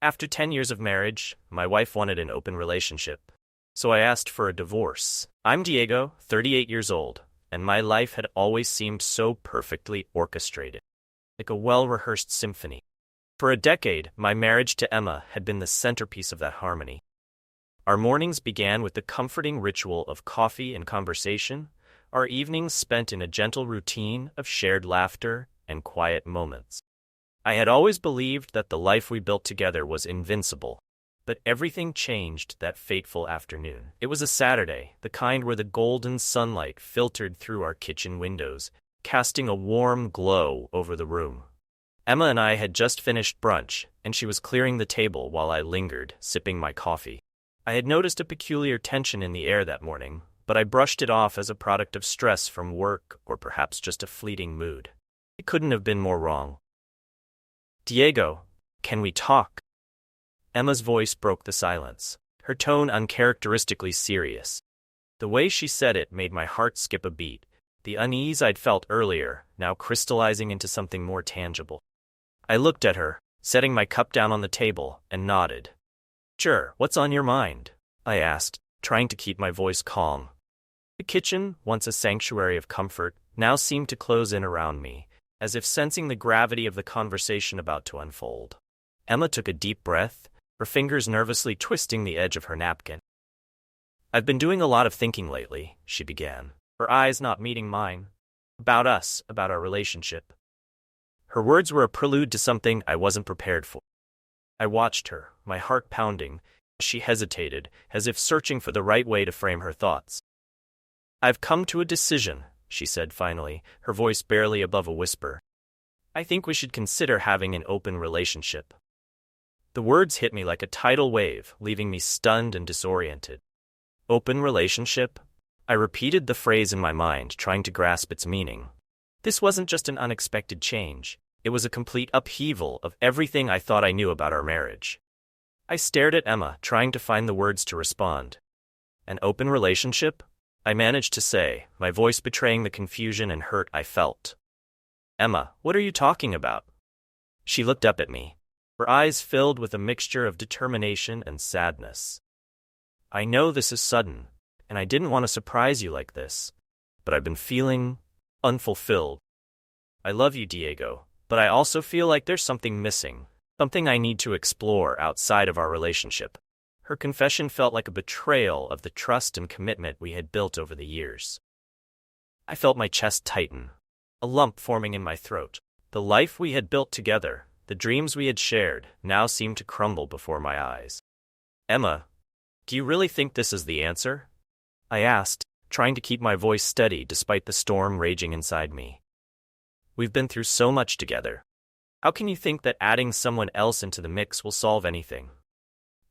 After 10 years of marriage, my wife wanted an open relationship, so I asked for a divorce. I'm Diego, 38 years old, and my life had always seemed so perfectly orchestrated, like a well-rehearsed symphony. For a decade, my marriage to Emma had been the centerpiece of that harmony. Our mornings began with the comforting ritual of coffee and conversation, our evenings spent in a gentle routine of shared laughter and quiet moments. I had always believed that the life we built together was invincible, but everything changed that fateful afternoon. It was a Saturday, the kind where the golden sunlight filtered through our kitchen windows, casting a warm glow over the room. Emma and I had just finished brunch, and she was clearing the table while I lingered, sipping my coffee. I had noticed a peculiar tension in the air that morning, but I brushed it off as a product of stress from work or perhaps just a fleeting mood. It couldn't have been more wrong. "Diego, can we talk?" Emma's voice broke the silence, her tone uncharacteristically serious. The way she said it made my heart skip a beat, the unease I'd felt earlier now crystallizing into something more tangible. I looked at her, setting my cup down on the table, and nodded. "Sure, what's on your mind?" I asked, trying to keep my voice calm. The kitchen, once a sanctuary of comfort, now seemed to close in around me, as if sensing the gravity of the conversation about to unfold. Emma took a deep breath, her fingers nervously twisting the edge of her napkin. "I've been doing a lot of thinking lately," she began, her eyes not meeting mine. "About us, about our relationship." Her words were a prelude to something I wasn't prepared for. I watched her, my heart pounding. She hesitated, as if searching for the right way to frame her thoughts. "I've come to a decision," she said finally, her voice barely above a whisper. "I think we should consider having an open relationship." The words hit me like a tidal wave, leaving me stunned and disoriented. "Open relationship?" I repeated the phrase in my mind, trying to grasp its meaning. This wasn't just an unexpected change. It was a complete upheaval of everything I thought I knew about our marriage. I stared at Emma, trying to find the words to respond. "An open relationship?" I managed to say, my voice betraying the confusion and hurt I felt. "Emma, what are you talking about?" She looked up at me, her eyes filled with a mixture of determination and sadness. "I know this is sudden, and I didn't want to surprise you like this, but I've been feeling unfulfilled. I love you, Diego, but I also feel like there's something missing, something I need to explore outside of our relationship." Her confession felt like a betrayal of the trust and commitment we had built over the years. I felt my chest tighten, a lump forming in my throat. The life we had built together, the dreams we had shared, now seemed to crumble before my eyes. "Emma, do you really think this is the answer?" I asked, trying to keep my voice steady despite the storm raging inside me. "We've been through so much together. How can you think that adding someone else into the mix will solve anything?"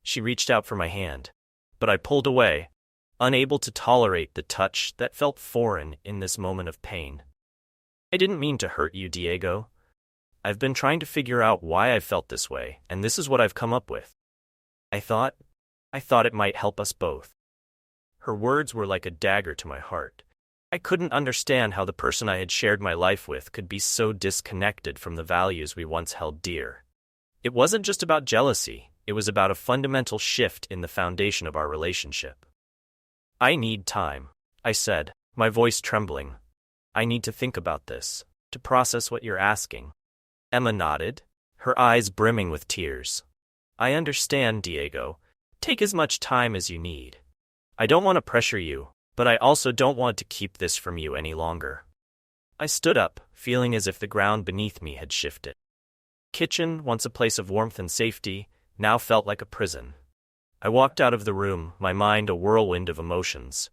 She reached out for my hand, but I pulled away, unable to tolerate the touch that felt foreign in this moment of pain. "I didn't mean to hurt you, Diego. I've been trying to figure out why I felt this way, and this is what I've come up with. I thought it might help us both." Her words were like a dagger to my heart. I couldn't understand how the person I had shared my life with could be so disconnected from the values we once held dear. It wasn't just about jealousy. It was about a fundamental shift in the foundation of our relationship. "I need time," I said, my voice trembling. "I need to think about this, to process what you're asking." Emma nodded, her eyes brimming with tears. "I understand, Diego. Take as much time as you need. I don't want to pressure you, but I also don't want to keep this from you any longer." I stood up, feeling as if the ground beneath me had shifted. Kitchen, once a place of warmth and safety, now felt like a prison. I walked out of the room, my mind a whirlwind of emotions.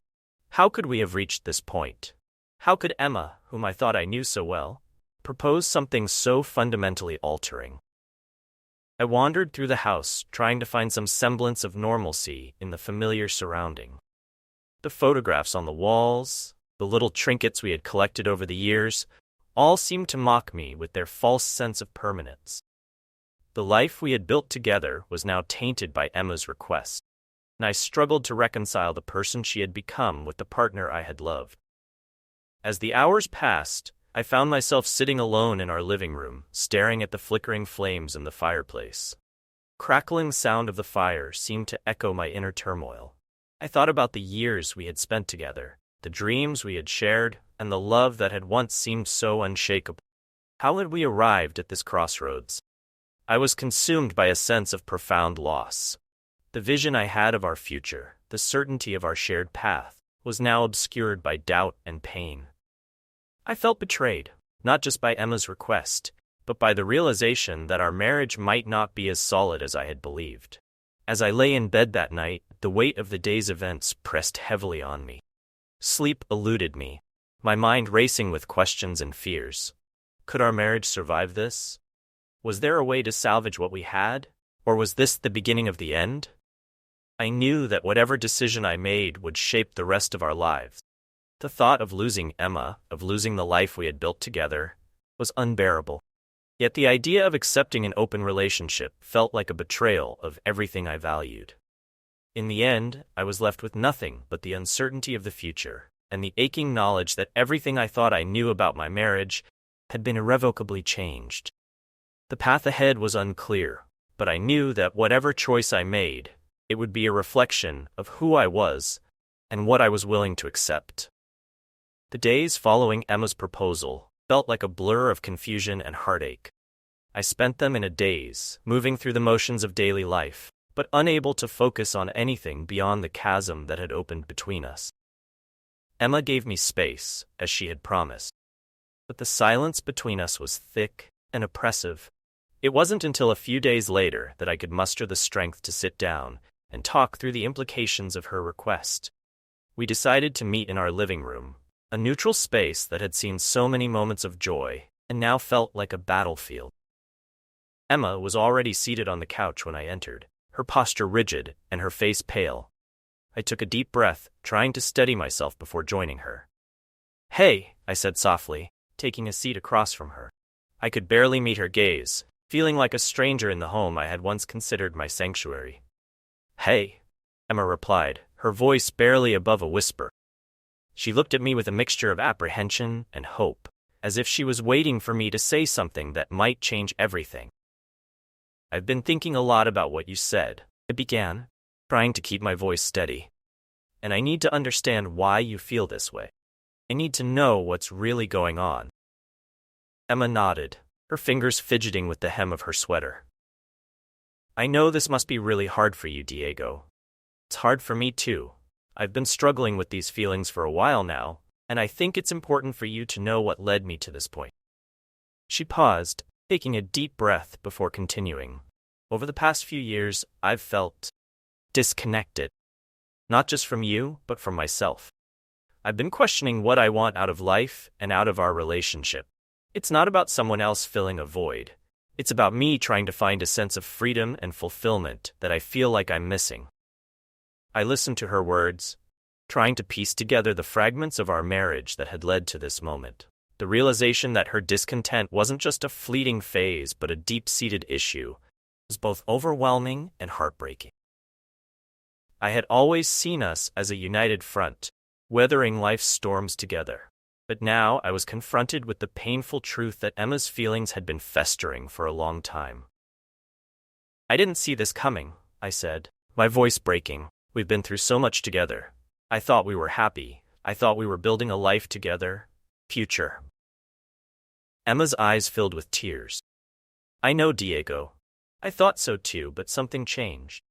How could we have reached this point? How could Emma, whom I thought I knew so well, propose something so fundamentally altering? I wandered through the house, trying to find some semblance of normalcy in the familiar surrounding. The photographs on the walls, the little trinkets we had collected over the years, all seemed to mock me with their false sense of permanence. The life we had built together was now tainted by Emma's request, and I struggled to reconcile the person she had become with the partner I had loved. As the hours passed, I found myself sitting alone in our living room, staring at the flickering flames in the fireplace. Crackling sound of the fire seemed to echo my inner turmoil. I thought about the years we had spent together, the dreams we had shared, and the love that had once seemed so unshakable. How had we arrived at this crossroads? I was consumed by a sense of profound loss. The vision I had of our future, the certainty of our shared path, was now obscured by doubt and pain. I felt betrayed, not just by Emma's request, but by the realization that our marriage might not be as solid as I had believed. As I lay in bed that night, the weight of the day's events pressed heavily on me. Sleep eluded me, my mind racing with questions and fears. Could our marriage survive this? Was there a way to salvage what we had, or was this the beginning of the end? I knew that whatever decision I made would shape the rest of our lives. The thought of losing Emma, of losing the life we had built together, was unbearable. Yet the idea of accepting an open relationship felt like a betrayal of everything I valued. In the end, I was left with nothing but the uncertainty of the future, and the aching knowledge that everything I thought I knew about my marriage had been irrevocably changed. The path ahead was unclear, but I knew that whatever choice I made, it would be a reflection of who I was and what I was willing to accept. The days following Emma's proposal felt like a blur of confusion and heartache. I spent them in a daze, moving through the motions of daily life, but unable to focus on anything beyond the chasm that had opened between us. Emma gave me space, as she had promised, but the silence between us was thick and oppressive. It wasn't until a few days later that I could muster the strength to sit down and talk through the implications of her request. We decided to meet in our living room, a neutral space that had seen so many moments of joy and now felt like a battlefield. Emma was already seated on the couch when I entered, her posture rigid and her face pale. I took a deep breath, trying to steady myself before joining her. "Hey," I said softly, taking a seat across from her. I could barely meet her gaze, feeling like a stranger in the home I had once considered my sanctuary. "Hey," Emma replied, her voice barely above a whisper. She looked at me with a mixture of apprehension and hope, as if she was waiting for me to say something that might change everything. "I've been thinking a lot about what you said," I began, trying to keep my voice steady. "And I need to understand why you feel this way. I need to know what's really going on." Emma nodded, her fingers fidgeting with the hem of her sweater. "I know this must be really hard for you, Diego. It's hard for me too. I've been struggling with these feelings for a while now, and I think it's important for you to know what led me to this point." She paused, taking a deep breath before continuing. "Over the past few years, I've felt disconnected. Not just from you, but from myself. I've been questioning what I want out of life and out of our relationship. It's not about someone else filling a void. It's about me trying to find a sense of freedom and fulfillment that I feel like I'm missing." I listened to her words, trying to piece together the fragments of our marriage that had led to this moment. The realization that her discontent wasn't just a fleeting phase but a deep-seated issue was both overwhelming and heartbreaking. I had always seen us as a united front, weathering life's storms together. But now I was confronted with the painful truth that Emma's feelings had been festering for a long time. "I didn't see this coming," I said, my voice breaking. "We've been through so much together. I thought we were happy. I thought we were building a life together. Future." Emma's eyes filled with tears. "I know, Diego. I thought so too, but something changed.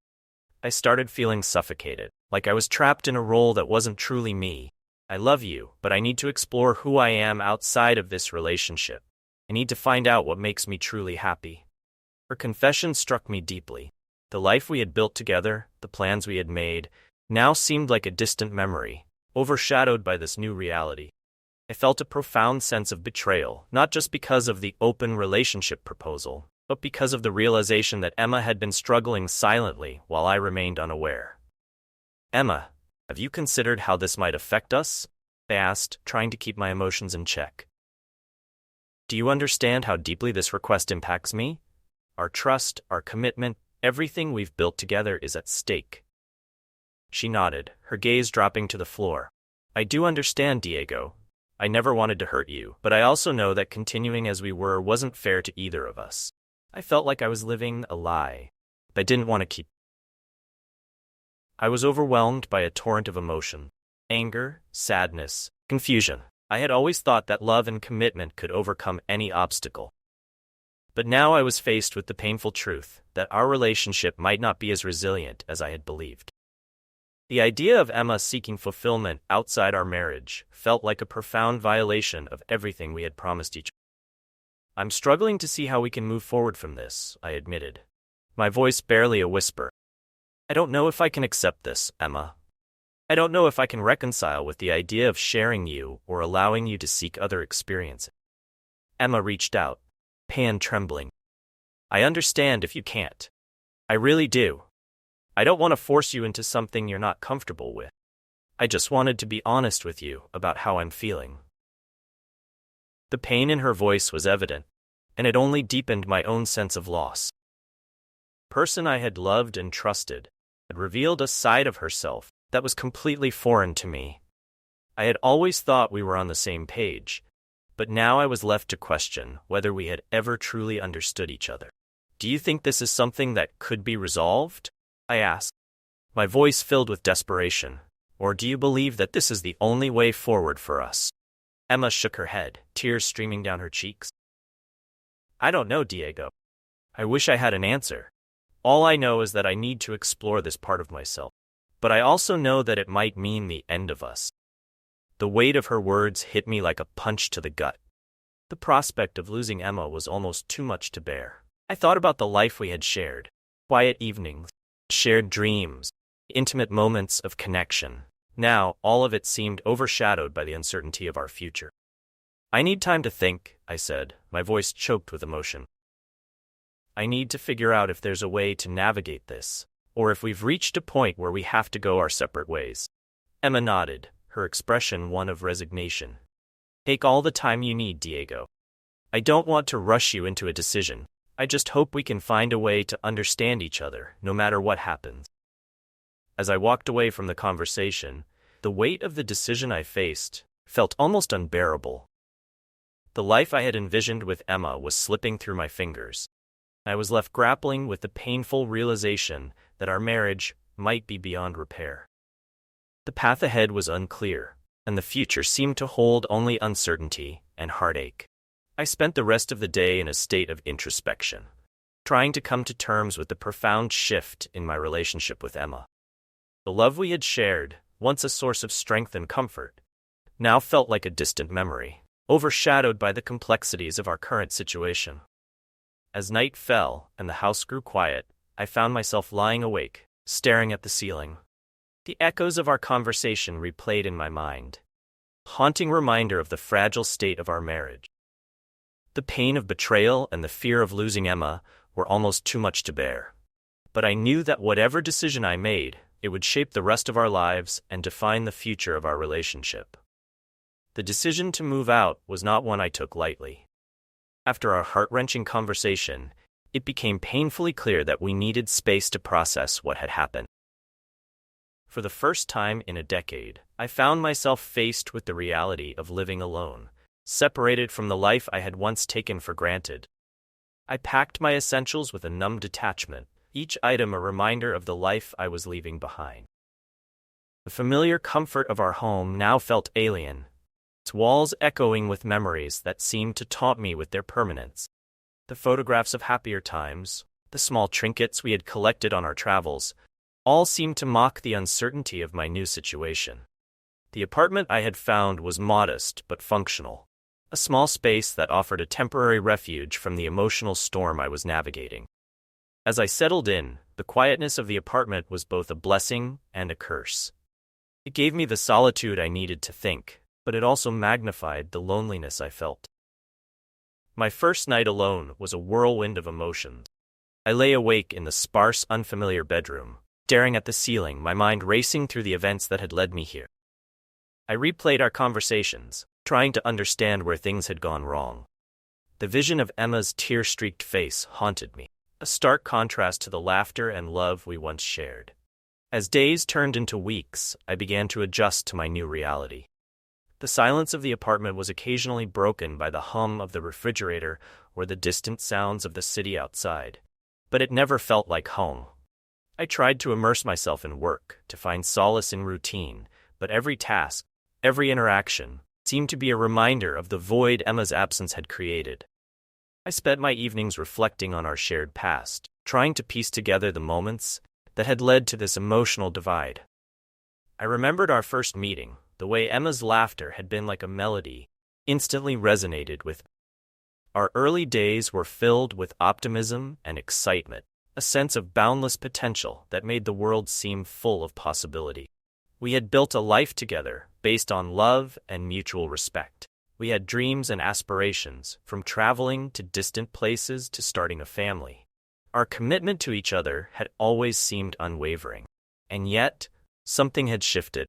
I started feeling suffocated, like I was trapped in a role that wasn't truly me. I love you, but I need to explore who I am outside of this relationship. I need to find out what makes me truly happy." Her confession struck me deeply. The life we had built together, the plans we had made, now seemed like a distant memory, overshadowed by this new reality. I felt a profound sense of betrayal, not just because of the open relationship proposal, but because of the realization that Emma had been struggling silently while I remained unaware. "Emma, have you considered how this might affect us?" I asked, trying to keep my emotions in check. "Do you understand how deeply this request impacts me? Our trust, our commitment, everything we've built together is at stake." She nodded, her gaze dropping to the floor. "I do understand, Diego. I never wanted to hurt you, but I also know that continuing as we were wasn't fair to either of us. I felt like I was living a lie, I didn't want to keep. I was overwhelmed by a torrent of emotion. Anger, sadness, confusion. I had always thought that love and commitment could overcome any obstacle. But now I was faced with the painful truth that our relationship might not be as resilient as I had believed. The idea of Emma seeking fulfillment outside our marriage felt like a profound violation of everything we had promised each other. I'm struggling to see how we can move forward from this, I admitted, my voice barely a whisper. I don't know if I can accept this, Emma. I don't know if I can reconcile with the idea of sharing you or allowing you to seek other experiences. Emma reached out, hand trembling. I understand if you can't. I really do. I don't want to force you into something you're not comfortable with. I just wanted to be honest with you about how I'm feeling. The pain in her voice was evident, and it only deepened my own sense of loss. The person I had loved and trusted had revealed a side of herself that was completely foreign to me. I had always thought we were on the same page, but now I was left to question whether we had ever truly understood each other. Do you think this is something that could be resolved? I asked, my voice filled with desperation. Or do you believe that this is the only way forward for us? Emma shook her head, tears streaming down her cheeks. I don't know, Diego. I wish I had an answer. All I know is that I need to explore this part of myself. But I also know that it might mean the end of us. The weight of her words hit me like a punch to the gut. The prospect of losing Emma was almost too much to bear. I thought about the life we had shared, quiet evenings, shared dreams, intimate moments of connection. Now, all of it seemed overshadowed by the uncertainty of our future. I need time to think, I said, my voice choked with emotion. I need to figure out if there's a way to navigate this, or if we've reached a point where we have to go our separate ways. Emma nodded, her expression one of resignation. Take all the time you need, Diego. I don't want to rush you into a decision. I just hope we can find a way to understand each other, no matter what happens. As I walked away from the conversation, the weight of the decision I faced felt almost unbearable. The life I had envisioned with Emma was slipping through my fingers. I was left grappling with the painful realization that our marriage might be beyond repair. The path ahead was unclear, and the future seemed to hold only uncertainty and heartache. I spent the rest of the day in a state of introspection, trying to come to terms with the profound shift in my relationship with Emma. The love we had shared, once a source of strength and comfort, now felt like a distant memory, overshadowed by the complexities of our current situation. As night fell and the house grew quiet, I found myself lying awake, staring at the ceiling. The echoes of our conversation replayed in my mind, a haunting reminder of the fragile state of our marriage. The pain of betrayal and the fear of losing Emma were almost too much to bear. But I knew that whatever decision I made, it would shape the rest of our lives and define the future of our relationship. The decision to move out was not one I took lightly. After our heart-wrenching conversation, it became painfully clear that we needed space to process what had happened. For the first time in a decade, I found myself faced with the reality of living alone, separated from the life I had once taken for granted. I packed my essentials with a numb detachment, each item a reminder of the life I was leaving behind. The familiar comfort of our home now felt alien, its walls echoing with memories that seemed to taunt me with their permanence. The photographs of happier times, the small trinkets we had collected on our travels, all seemed to mock the uncertainty of my new situation. The apartment I had found was modest but functional, a small space that offered a temporary refuge from the emotional storm I was navigating. As I settled in, the quietness of the apartment was both a blessing and a curse. It gave me the solitude I needed to think, but it also magnified the loneliness I felt. My first night alone was a whirlwind of emotions. I lay awake in the sparse, unfamiliar bedroom, staring at the ceiling, my mind racing through the events that had led me here. I replayed our conversations, trying to understand where things had gone wrong. The vision of Emma's tear-streaked face haunted me, a stark contrast to the laughter and love we once shared. As days turned into weeks, I began to adjust to my new reality. The silence of the apartment was occasionally broken by the hum of the refrigerator or the distant sounds of the city outside. but it never felt like home. I tried to immerse myself in work, to find solace in routine, but every task, every interaction, seemed to be a reminder of the void Emma's absence had created. I spent my evenings reflecting on our shared past, trying to piece together the moments that had led to this emotional divide. I remembered our first meeting, the way Emma's laughter had been like a melody, instantly resonated with me. Our early days were filled with optimism and excitement, a sense of boundless potential that made the world seem full of possibility. We had built a life together based on love and mutual respect. We had dreams and aspirations, from traveling to distant places to starting a family. Our commitment to each other had always seemed unwavering. And yet, something had shifted.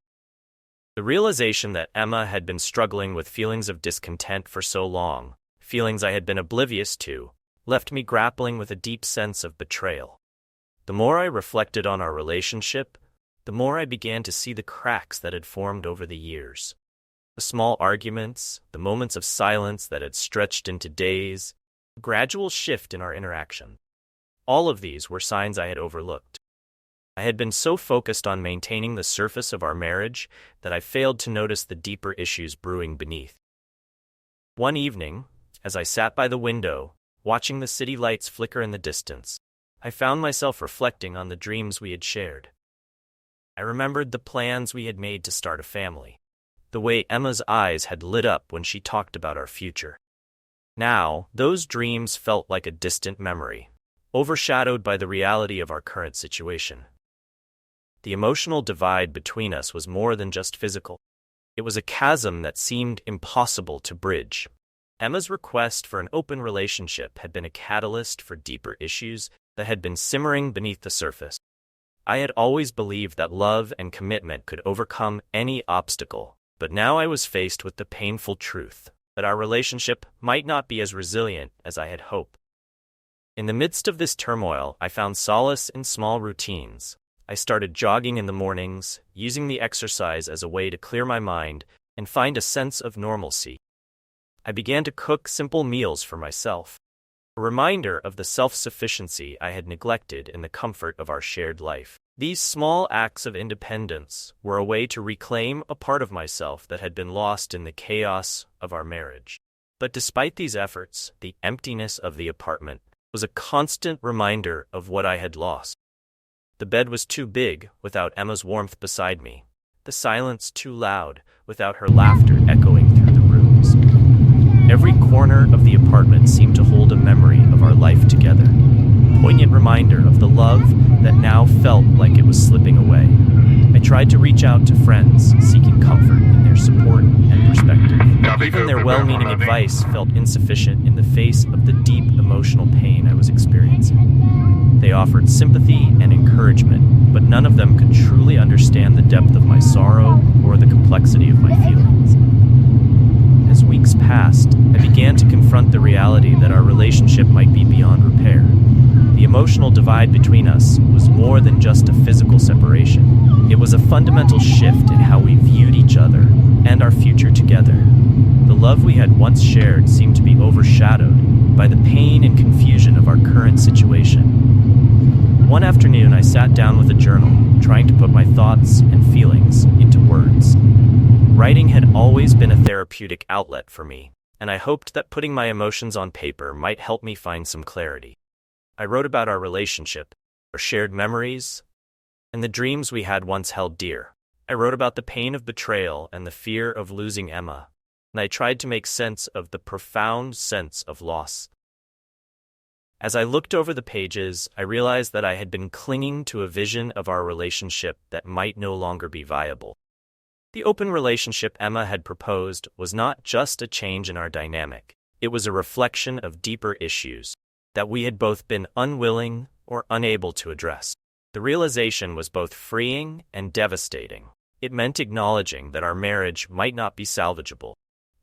The realization that Emma had been struggling with feelings of discontent for so long, feelings I had been oblivious to, left me grappling with a deep sense of betrayal. The more I reflected on our relationship, the more I began to see the cracks that had formed over the years. The small arguments, the moments of silence that had stretched into days, a gradual shift in our interaction. All of these were signs I had overlooked. I had been so focused on maintaining the surface of our marriage that I failed to notice the deeper issues brewing beneath. One evening, as I sat by the window, watching the city lights flicker in the distance, I found myself reflecting on the dreams we had shared. I remembered the plans we had made to start a family, the way Emma's eyes had lit up when she talked about our future. Now, those dreams felt like a distant memory, overshadowed by the reality of our current situation. The emotional divide between us was more than just physical. It was a chasm that seemed impossible to bridge. Emma's request for an open relationship had been a catalyst for deeper issues that had been simmering beneath the surface. I had always believed that love and commitment could overcome any obstacle, but now I was faced with the painful truth that our relationship might not be as resilient as I had hoped. In the midst of this turmoil, I found solace in small routines. I started jogging in the mornings, using the exercise as a way to clear my mind and find a sense of normalcy. I began to cook simple meals for myself, a reminder of the self-sufficiency I had neglected in the comfort of our shared life. These small acts of independence were a way to reclaim a part of myself that had been lost in the chaos of our marriage. But despite these efforts, the emptiness of the apartment was a constant reminder of what I had lost. The bed was too big without Emma's warmth beside me, the silence too loud without her laughter echoing through the rooms. Every corner of the apartment seemed to hold a memory of our life together, a poignant reminder of the love that now felt like it was slipping away. I tried to reach out to friends, seeking comfort in their support and perspective. Even their well-meaning advice felt insufficient in the face of the deep emotional pain I was experiencing. They offered sympathy and encouragement, but none of them could truly understand the depth of my sorrow or the complexity of my feelings. As weeks passed, I began to confront the reality that our relationship might be beyond repair. The emotional divide between us was more than just a physical separation. It was a fundamental shift in how we viewed each other and our future together. The love we had once shared seemed to be overshadowed by the pain and confusion of our current situation. One afternoon, I sat down with a journal, trying to put my thoughts and feelings into words. Writing had always been a therapeutic outlet for me, and I hoped that putting my emotions on paper might help me find some clarity. I wrote about our relationship, our shared memories, and the dreams we had once held dear. I wrote about the pain of betrayal and the fear of losing Emma, and I tried to make sense of the profound sense of loss. As I looked over the pages, I realized that I had been clinging to a vision of our relationship that might no longer be viable. The open relationship Emma had proposed was not just a change in our dynamic. It was a reflection of deeper issues that we had both been unwilling or unable to address. The realization was both freeing and devastating. It meant acknowledging that our marriage might not be salvageable,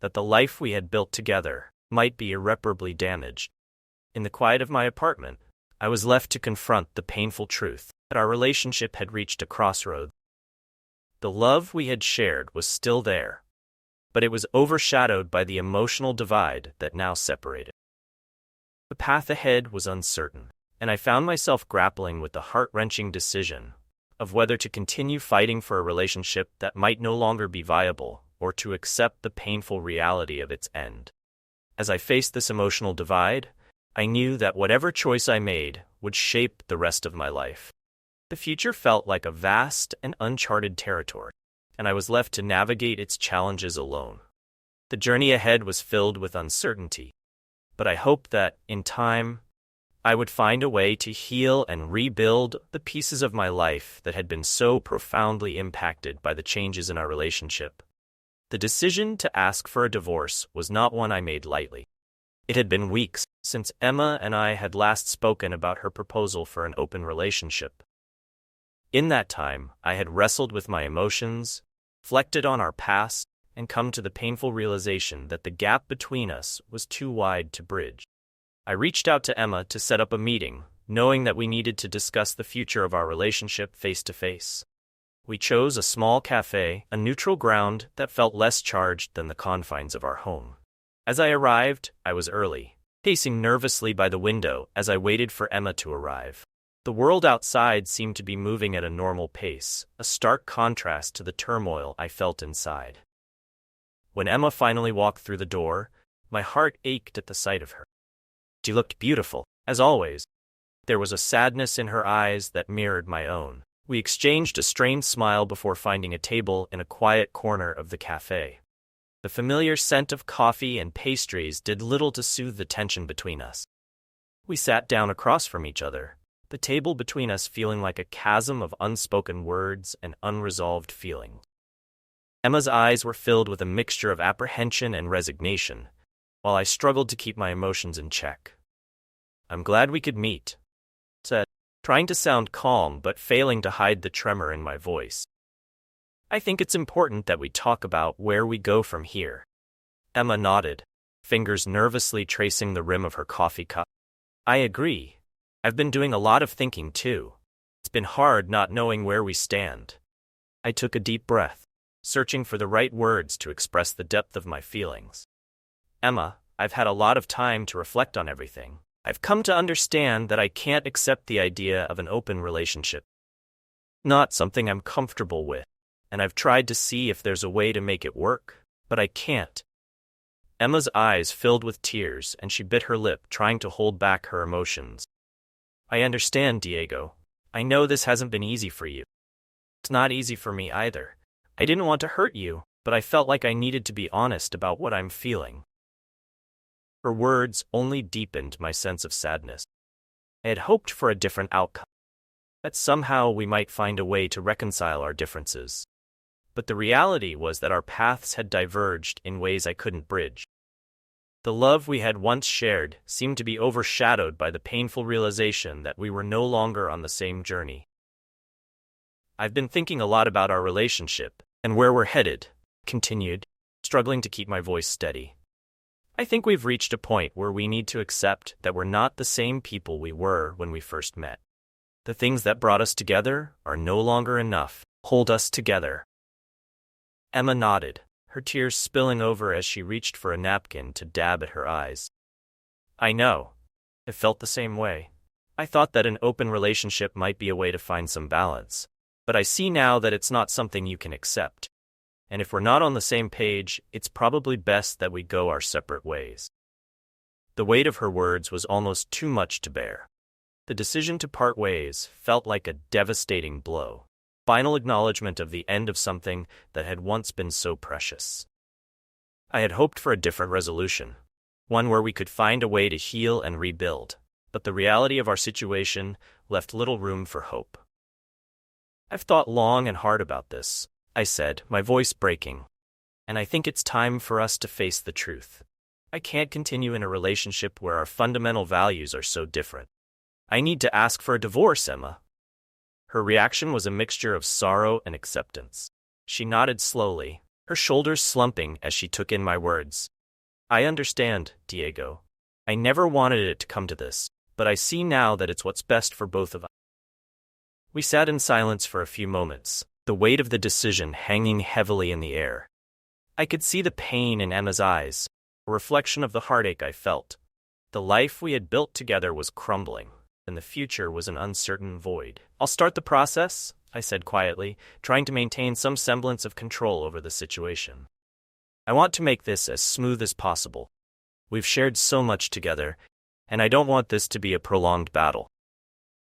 that the life we had built together might be irreparably damaged. In the quiet of my apartment, I was left to confront the painful truth that our relationship had reached a crossroad. The love we had shared was still there, but it was overshadowed by the emotional divide that now separated. The path ahead was uncertain, and I found myself grappling with the heart-wrenching decision of whether to continue fighting for a relationship that might no longer be viable or to accept the painful reality of its end. As I faced this emotional divide, I knew that whatever choice I made would shape the rest of my life. The future felt like a vast and uncharted territory, and I was left to navigate its challenges alone. The journey ahead was filled with uncertainty, but I hoped that, in time, I would find a way to heal and rebuild the pieces of my life that had been so profoundly impacted by the changes in our relationship. The decision to ask for a divorce was not one I made lightly. It had been weeks since Emma and I had last spoken about her proposal for an open relationship. In that time, I had wrestled with my emotions, reflected on our past, and come to the painful realization that the gap between us was too wide to bridge. I reached out to Emma to set up a meeting, knowing that we needed to discuss the future of our relationship face to face. We chose a small cafe, a neutral ground that felt less charged than the confines of our home. As I arrived, I was early, pacing nervously by the window as I waited for Emma to arrive. The world outside seemed to be moving at a normal pace, a stark contrast to the turmoil I felt inside. When Emma finally walked through the door, my heart ached at the sight of her. She looked beautiful, as always. There was a sadness in her eyes that mirrored my own. We exchanged a strained smile before finding a table in a quiet corner of the cafe. The familiar scent of coffee and pastries did little to soothe the tension between us. We sat down across from each other, the table between us feeling like a chasm of unspoken words and unresolved feelings. Emma's eyes were filled with a mixture of apprehension and resignation, while I struggled to keep my emotions in check. "I'm glad we could meet," I said, trying to sound calm but failing to hide the tremor in my voice. "I think it's important that we talk about where we go from here." Emma nodded, fingers nervously tracing the rim of her coffee cup. "I agree. I've been doing a lot of thinking too. It's been hard not knowing where we stand." I took a deep breath, searching for the right words to express the depth of my feelings. "Emma, I've had a lot of time to reflect on everything. I've come to understand that I can't accept the idea of an open relationship. Not something I'm comfortable with, and I've tried to see if there's a way to make it work, but I can't." Emma's eyes filled with tears and she bit her lip, trying to hold back her emotions. "I understand, Diego. I know this hasn't been easy for you. It's not easy for me either. I didn't want to hurt you, but I felt like I needed to be honest about what I'm feeling." Her words only deepened my sense of sadness. I had hoped for a different outcome, that somehow we might find a way to reconcile our differences. But the reality was that our paths had diverged in ways I couldn't bridge. The love we had once shared seemed to be overshadowed by the painful realization that we were no longer on the same journey. "I've been thinking a lot about our relationship and where we're headed," I continued, struggling to keep my voice steady. "I think we've reached a point where we need to accept that we're not the same people we were when we first met. The things that brought us together are no longer enough to hold us together." Emma nodded, her tears spilling over as she reached for a napkin to dab at her eyes. "I know. I felt the same way. I thought that an open relationship might be a way to find some balance, but I see now that it's not something you can accept. And if we're not on the same page, it's probably best that we go our separate ways." The weight of her words was almost too much to bear. The decision to part ways felt like a devastating blow, final acknowledgement of the end of something that had once been so precious. I had hoped for a different resolution, one where we could find a way to heal and rebuild, but the reality of our situation left little room for hope. "I've thought long and hard about this," I said, my voice breaking, "and I think it's time for us to face the truth. I can't continue in a relationship where our fundamental values are so different. I need to ask for a divorce, Emma." Her reaction was a mixture of sorrow and acceptance. She nodded slowly, her shoulders slumping as she took in my words. "I understand, Diego. I never wanted it to come to this, but I see now that it's what's best for both of us." We sat in silence for a few moments, the weight of the decision hanging heavily in the air. I could see the pain in Emma's eyes, a reflection of the heartache I felt. The life we had built together was crumbling, and the future was an uncertain void. "I'll start the process," I said quietly, trying to maintain some semblance of control over the situation. "I want to make this as smooth as possible. We've shared so much together, and I don't want this to be a prolonged battle."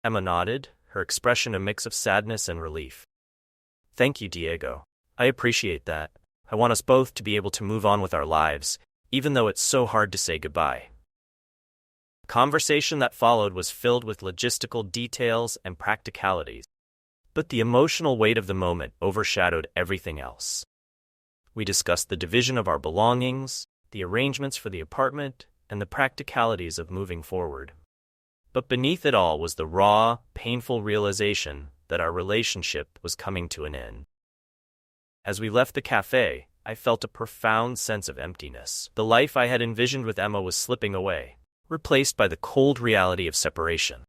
Emma nodded, her expression a mix of sadness and relief. "Thank you, Diego. I appreciate that. I want us both to be able to move on with our lives, even though it's so hard to say goodbye." The conversation that followed was filled with logistical details and practicalities, but the emotional weight of the moment overshadowed everything else. We discussed the division of our belongings, the arrangements for the apartment, and the practicalities of moving forward. But beneath it all was the raw, painful realization that our relationship was coming to an end. As we left the cafe, I felt a profound sense of emptiness. The life I had envisioned with Emma was slipping away, replaced by the cold reality of separation.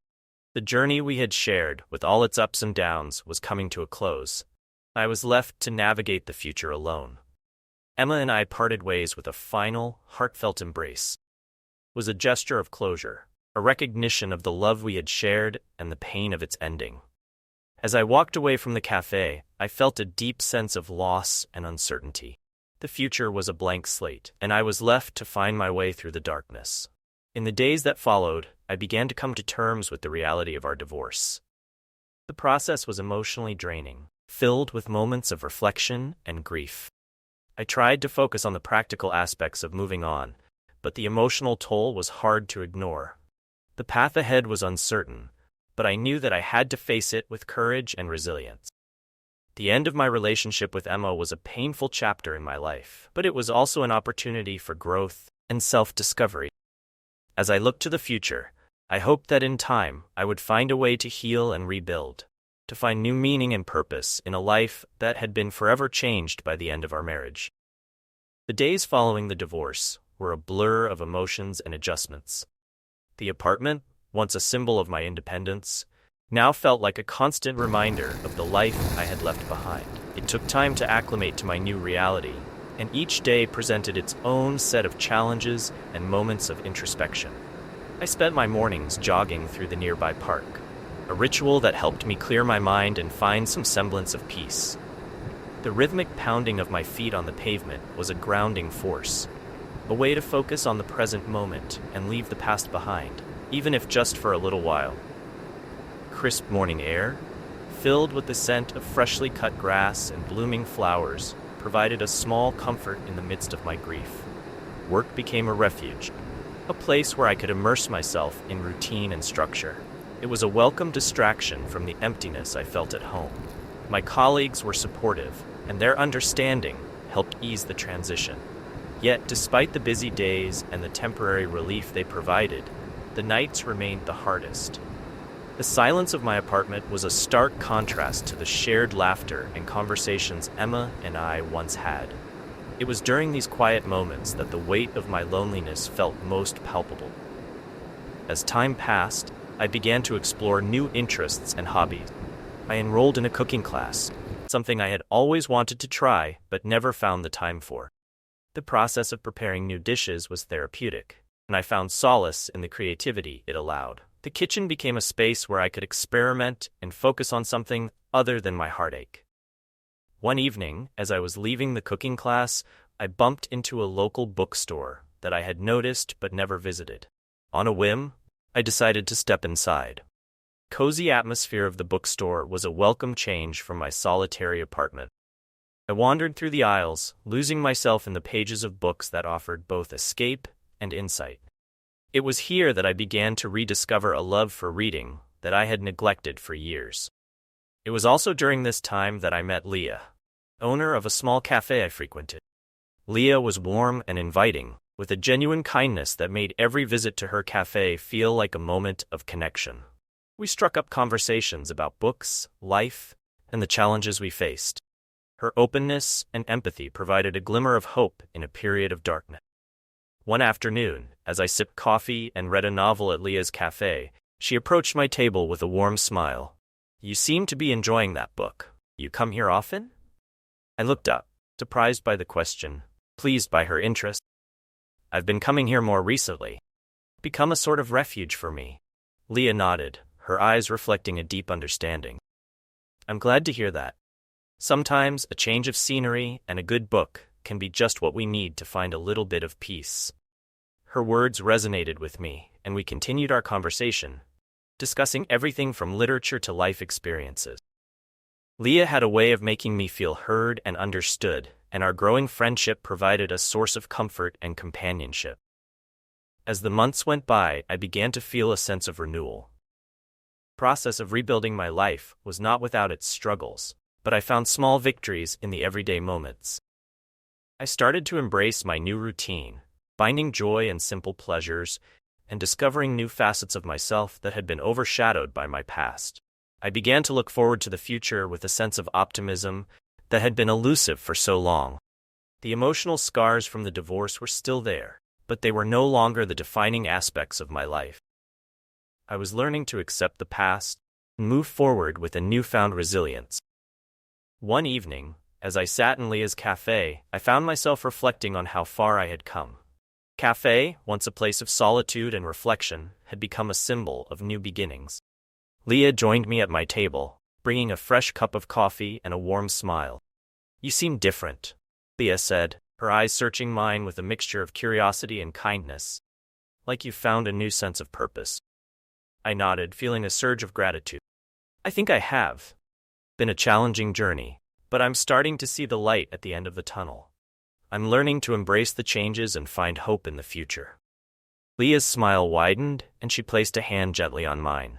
The journey we had shared, with all its ups and downs, was coming to a close. I was left to navigate the future alone. Emma and I parted ways with a final, heartfelt embrace. It was a gesture of closure, a recognition of the love we had shared and the pain of its ending. As I walked away from the cafe, I felt a deep sense of loss and uncertainty. The future was a blank slate, and I was left to find my way through the darkness. In the days that followed, I began to come to terms with the reality of our divorce. The process was emotionally draining, filled with moments of reflection and grief. I tried to focus on the practical aspects of moving on, but the emotional toll was hard to ignore. The path ahead was uncertain, but I knew that I had to face it with courage and resilience. The end of my relationship with Emma was a painful chapter in my life, but it was also an opportunity for growth and self-discovery. As I looked to the future, I hoped that in time I would find a way to heal and rebuild, to find new meaning and purpose in a life that had been forever changed by the end of our marriage. The days following the divorce were a blur of emotions and adjustments. The apartment, once a symbol of my independence, now felt like a constant reminder of the life I had left behind. It took time to acclimate to my new reality, and each day presented its own set of challenges and moments of introspection. I spent my mornings jogging through the nearby park, a ritual that helped me clear my mind and find some semblance of peace. The rhythmic pounding of my feet on the pavement was a grounding force, a way to focus on the present moment and leave the past behind, even if just for a little while. Crisp morning air, filled with the scent of freshly cut grass and blooming flowers, provided a small comfort in the midst of my grief. Work became a refuge, a place where I could immerse myself in routine and structure. It was a welcome distraction from the emptiness I felt at home. My colleagues were supportive, and their understanding helped ease the transition. Yet, despite the busy days and the temporary relief they provided, the nights remained the hardest. The silence of my apartment was a stark contrast to the shared laughter and conversations Emma and I once had. It was during these quiet moments that the weight of my loneliness felt most palpable. As time passed, I began to explore new interests and hobbies. I enrolled in a cooking class, something I had always wanted to try but never found the time for. The process of preparing new dishes was therapeutic, and I found solace in the creativity it allowed. The kitchen became a space where I could experiment and focus on something other than my heartache. One evening, as I was leaving the cooking class, I bumped into a local bookstore that I had noticed but never visited. On a whim, I decided to step inside. The cozy atmosphere of the bookstore was a welcome change from my solitary apartment. I wandered through the aisles, losing myself in the pages of books that offered both escape and insight. It was here that I began to rediscover a love for reading that I had neglected for years. It was also during this time that I met Leah, owner of a small cafe I frequented. Leah was warm and inviting, with a genuine kindness that made every visit to her cafe feel like a moment of connection. We struck up conversations about books, life, and the challenges we faced. Her openness and empathy provided a glimmer of hope in a period of darkness. One afternoon, as I sipped coffee and read a novel at Leah's cafe, she approached my table with a warm smile. "You seem to be enjoying that book. You come here often?" I looked up, surprised by the question, pleased by her interest. "I've been coming here more recently. It's become a sort of refuge for me." Leah nodded, her eyes reflecting a deep understanding. I'm glad to hear that. Sometimes a change of scenery and a good book can be just what we need to find a little bit of peace. Her words resonated with me, and we continued our conversation, discussing everything from literature to life experiences. Leah had a way of making me feel heard and understood, and our growing friendship provided a source of comfort and companionship. As the months went by, I began to feel a sense of renewal. The process of rebuilding my life was not without its struggles, but I found small victories in the everyday moments. I started to embrace my new routine, finding joy in simple pleasures, and discovering new facets of myself that had been overshadowed by my past. I began to look forward to the future with a sense of optimism that had been elusive for so long. The emotional scars from the divorce were still there, but they were no longer the defining aspects of my life. I was learning to accept the past and move forward with a newfound resilience. One evening, as I sat in Leah's cafe, I found myself reflecting on how far I had come. Cafe, once a place of solitude and reflection, had become a symbol of new beginnings. Leah joined me at my table, bringing a fresh cup of coffee and a warm smile. You seem different, Leah said, her eyes searching mine with a mixture of curiosity and kindness, like you found a new sense of purpose. I nodded, feeling a surge of gratitude. I think I have. Been a challenging journey, but I'm starting to see the light at the end of the tunnel. I'm learning to embrace the changes and find hope in the future. Leah's smile widened, and she placed a hand gently on mine.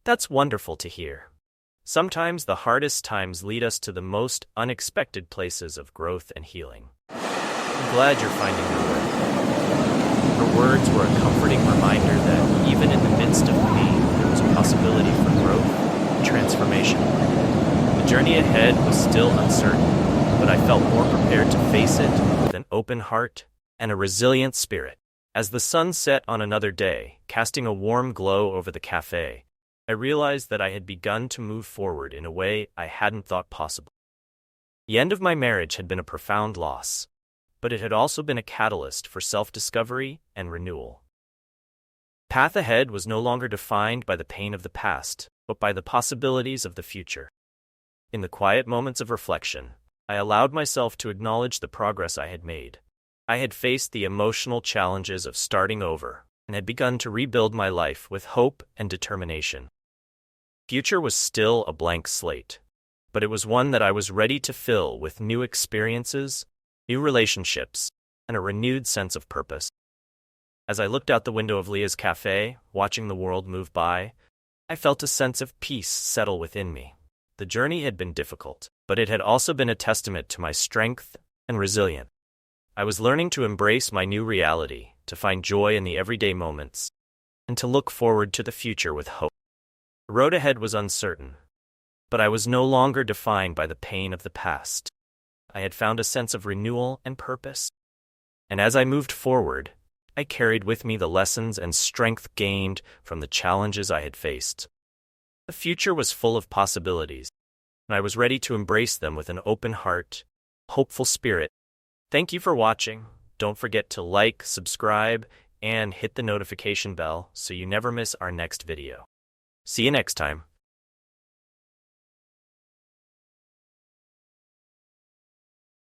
That's wonderful to hear. Sometimes the hardest times lead us to the most unexpected places of growth and healing. I'm glad you're finding your way. Her words were a comforting reminder that even in the midst of pain, there was a possibility for growth and transformation. The journey ahead was still uncertain, but I felt more prepared to face it with an open heart and a resilient spirit. As the sun set on another day, casting a warm glow over the cafe, I realized that I had begun to move forward in a way I hadn't thought possible. The end of my marriage had been a profound loss, but it had also been a catalyst for self-discovery and renewal. The path ahead was no longer defined by the pain of the past, but by the possibilities of the future. In the quiet moments of reflection, I allowed myself to acknowledge the progress I had made. I had faced the emotional challenges of starting over and had begun to rebuild my life with hope and determination. The future was still a blank slate, but it was one that I was ready to fill with new experiences, new relationships, and a renewed sense of purpose. As I looked out the window of Leah's cafe, watching the world move by, I felt a sense of peace settle within me. The journey had been difficult, but it had also been a testament to my strength and resilience. I was learning to embrace my new reality, to find joy in the everyday moments, and to look forward to the future with hope. The road ahead was uncertain, but I was no longer defined by the pain of the past. I had found a sense of renewal and purpose, and as I moved forward, I carried with me the lessons and strength gained from the challenges I had faced. The future was full of possibilities, and I was ready to embrace them with an open heart, hopeful spirit. Thank you for watching. Don't forget to like, subscribe, and hit the notification bell so you never miss our next video. See you next time.